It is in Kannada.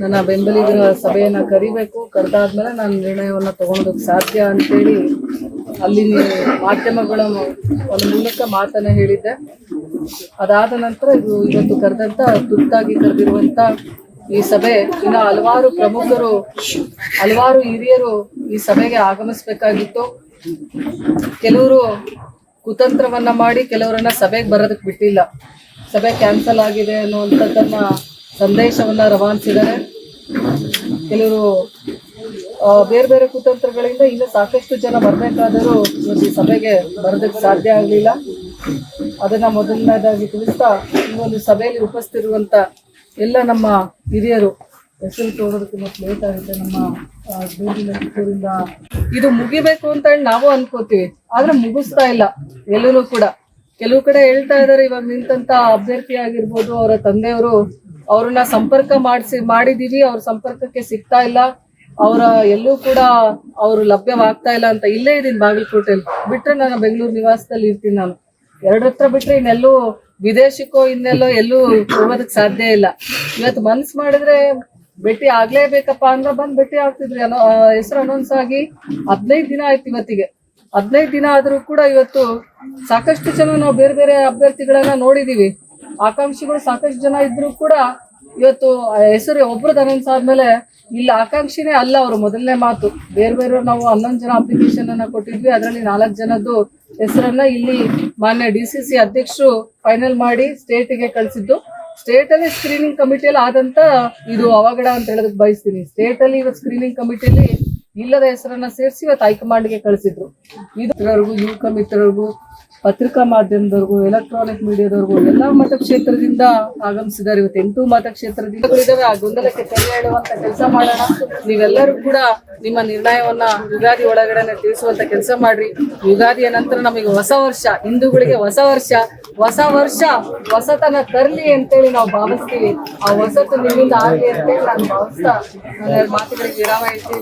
ನನ್ನ ಬೆಂಬಲಿಗರ ಸಭೆಯನ್ನ ಕರಿಬೇಕು, ಕರೆದಾದ್ಮೇಲೆ ನಾನು ನಿರ್ಣಯವನ್ನ ತಗೊಳೋದಕ್ಕೆ ಸಾಧ್ಯ ಅಂತೇಳಿ ಅಲ್ಲಿ ಮಾಧ್ಯಮಗಳ ಒಂದು ಮೂಲಕ ಮಾತನ್ನ ಹೇಳಿದ್ದೆ. ಅದಾದ ನಂತರ ಇವತ್ತು ಕರೆದಂತ ತುರ್ತಾಗಿ ಕರೆದಿರುವಂತ ಈ ಸಭೆ ಇನ್ನು ಹಲವಾರು ಪ್ರಮುಖರು, ಹಲವಾರು ಹಿರಿಯರು ಈ ಸಭೆಗೆ ಆಗಮಿಸಬೇಕಾಗಿತ್ತು. ಕೆಲವರು ಕುತಂತ್ರವನ್ನ ಮಾಡಿ ಕೆಲವರನ್ನ ಸಭೆಗೆ ಬರೋದಕ್ಕೆ ಬಿಟ್ಟಿಲ್ಲ. ಸಭೆ ಕ್ಯಾನ್ಸಲ್ ಆಗಿದೆ ಅನ್ನುವಂಥದ್ದನ್ನ ಸಂದೇಶವನ್ನ ರವಾನಿಸಿದ್ದಾರೆ. ಕೆಲವರು ಬೇರೆ ಬೇರೆ ಕುತಂತ್ರಗಳಿಂದ ಇನ್ನು ಸಾಕಷ್ಟು ಜನ ಬರಬೇಕಾದರೂ ಈ ಸಭೆಗೆ ಬರೋದಕ್ಕೆ ಸಾಧ್ಯ ಆಗಲಿಲ್ಲ. ಅದನ್ನ ಮೊದಲನೇದಾಗಿ ತಿಳಿಸ್ತಾ, ಈ ಒಂದು ಸಭೆಯಲ್ಲಿ ಉಪಸ್ಥಿತಿರುವಂತ ಎಲ್ಲ ನಮ್ಮ ಹಿರಿಯರು, ಹೆಸರು ತೋರೋದಕ್ಕೆ ಮತ್ತೆ ಲೇಟ್ ಆಗುತ್ತೆ. ನಮ್ಮ ಕಿತ್ತೂರಿಂದ ಇದು ಮುಗಿಬೇಕು ಅಂತ ಹೇಳಿ ನಾವು ಅನ್ಕೋತೀವಿ, ಆದ್ರೆ ಮುಗಿಸ್ತಾ ಇಲ್ಲ ಎಲ್ಲೂ ಕೂಡ. ಕೆಲವು ಕಡೆ ಹೇಳ್ತಾ ಇದ್ದಾರೆ, ಇವಾಗ ನಿಂತಂತ ಅಭ್ಯರ್ಥಿ ಆಗಿರ್ಬೋದು, ಅವರ ತಂದೆಯವರು ಅವ್ರನ್ನ ಸಂಪರ್ಕ ಮಾಡಿದೀವಿ, ಅವ್ರ ಸಂಪರ್ಕಕ್ಕೆ ಸಿಗ್ತಾ ಇಲ್ಲ, ಅವರ ಎಲ್ಲೂ ಕೂಡ ಅವರು ಲಭ್ಯವಾಗ್ತಾ ಇಲ್ಲ ಅಂತ. ಇಲ್ಲೇ ಇದೀನಿ ಬಾಗಲಕೋಟೆಯಲ್ಲಿ, ಬಿಟ್ರೆ ನಾನು ಬೆಂಗಳೂರು ನಿವಾಸದಲ್ಲಿ ಇರ್ತೀನಿ. ನಾನು ಎರಡತ್ರ ಬಿಟ್ರೆ ಇನ್ನೆಲ್ಲೂ ವಿದೇಶಕ್ಕೋ ಇನ್ನೆಲ್ಲೋ ಎಲ್ಲೂ ಹೋಗೋದಕ್ಕೆ ಸಾಧ್ಯ ಇಲ್ಲ. ಇವತ್ತು ಮನ್ಸ್ ಮಾಡಿದ್ರೆ ಭೇಟಿ ಆಗ್ಲೇಬೇಕಪ್ಪ ಅಂದ್ರೆ ಬಂದ್ ಭೇಟಿ ಆಗ್ತಿದ್ರಿ. ಹೆಸರು ಅನೌನ್ಸ್ ಆಗಿ 15 ದಿನ ಆಯ್ತು ಇವತ್ತಿಗೆ. 15 ದಿನ ಆದ್ರೂ ಕೂಡ ಇವತ್ತು ಸಾಕಷ್ಟು ಜನ ನಾವು ಬೇರೆ ಬೇರೆ ಅಭ್ಯರ್ಥಿಗಳನ್ನ ನೋಡಿದೀವಿ, ಆಕಾಂಕ್ಷಿಗಳು ಸಾಕಷ್ಟು ಜನ ಇದ್ರು ಕೂಡ ಇವತ್ತು ಹೆಸರು ಒಬ್ರದ್ದು ಅನೌನ್ಸ್ ಆದ್ಮೇಲೆ ಇಲ್ಲಿ ಆಕಾಂಕ್ಷಿನೇ ಅಲ್ಲ ಅವರು. ಮೊದಲನೇ ಮಾತು, ಬೇರೆ ಬೇರೆ ನಾವು 11 ಜನ ಅಪ್ಲಿಕೇಶನ್ ಅನ್ನ ಕೊಟ್ಟಿದ್ವಿ, ಅದರಲ್ಲಿ 4 ಜನದ್ದು ಹೆಸರನ್ನ ಇಲ್ಲಿ ಮಾನ್ಯ DCC ಅಧ್ಯಕ್ಷರು ಫೈನಲ್ ಮಾಡಿ ಸ್ಟೇಟ್ಗೆ ಕಳಿಸಿದ್ದು. ಸ್ಟೇಟ್ ಅಲ್ಲಿ ಸ್ಕ್ರೀನಿಂಗ್ ಕಮಿಟಿಯಲ್ಲಿ ಆದಂತ ಇದು ಅವಘಡ ಅಂತ ಹೇಳೋದಕ್ಕೆ ಬಯಸ್ತೀನಿ. ಸ್ಟೇಟ್ ಅಲ್ಲಿ ಇವತ್ತು ಸ್ಕ್ರೀನಿಂಗ್ ಕಮಿಟಿಯಲ್ಲಿ ಇಲ್ಲದ ಹೆಸರನ್ನ ಸೇರಿಸಿ ಇವತ್ತು ಹೈಕಮಾಂಡ್ಗೆ ಕಳಿಸಿದ್ರು. ಇದು ಯುವಕ ಮಿತ್ರರಿಗೂ, ಪತ್ರಿಕಾ ಮಾಧ್ಯಮದವ್ರಿಗೂ, ಎಲೆಕ್ಟ್ರಾನಿಕ್ ಮೀಡಿಯಾದವ್ರಿಗೂ, ಎಲ್ಲಾ ಮತಕ್ಷೇತ್ರದಿಂದ ಆಗಮಿಸಿದ್ದಾರೆ. ಇವತ್ತು 8 ಮತಕ್ಷೇತ್ರದಿಂದ ಇದಾವೆ. ಆ ಗೊಂದಲಕ್ಕೆ ತೆರೆ ಹೇಳುವಂತ ಕೆಲಸ ಮಾಡೋಣ. ನೀವೆಲ್ಲರೂ ಕೂಡ ನಿಮ್ಮ ನಿರ್ಣಯವನ್ನ ಯುಗಾದಿ ಒಳಗಡೆ ತಿಳಿಸುವಂತ ಕೆಲಸ ಮಾಡ್ರಿ. ಯುಗಾದಿಯ ನಂತರ ನಮಗೆ ಹೊಸ ವರ್ಷ, ಹಿಂದೂಗಳಿಗೆ ಹೊಸ ವರ್ಷ ಹೊಸತನ ತರಲಿ ಅಂತೇಳಿ ನಾವು ಭಾವಿಸ್ತೀವಿ. ಆ ಹೊಸತು ನಿಮ್ಮಿಂದ ಆಗಲಿ ಅಂತೇಳಿ ನಾನು ಭಾವಿಸ್ತಾ ನನ್ನ ಮಾತುಗಳಿಗೆ ವಿರಾಮ ಹೇಳ್ತೀವಿ.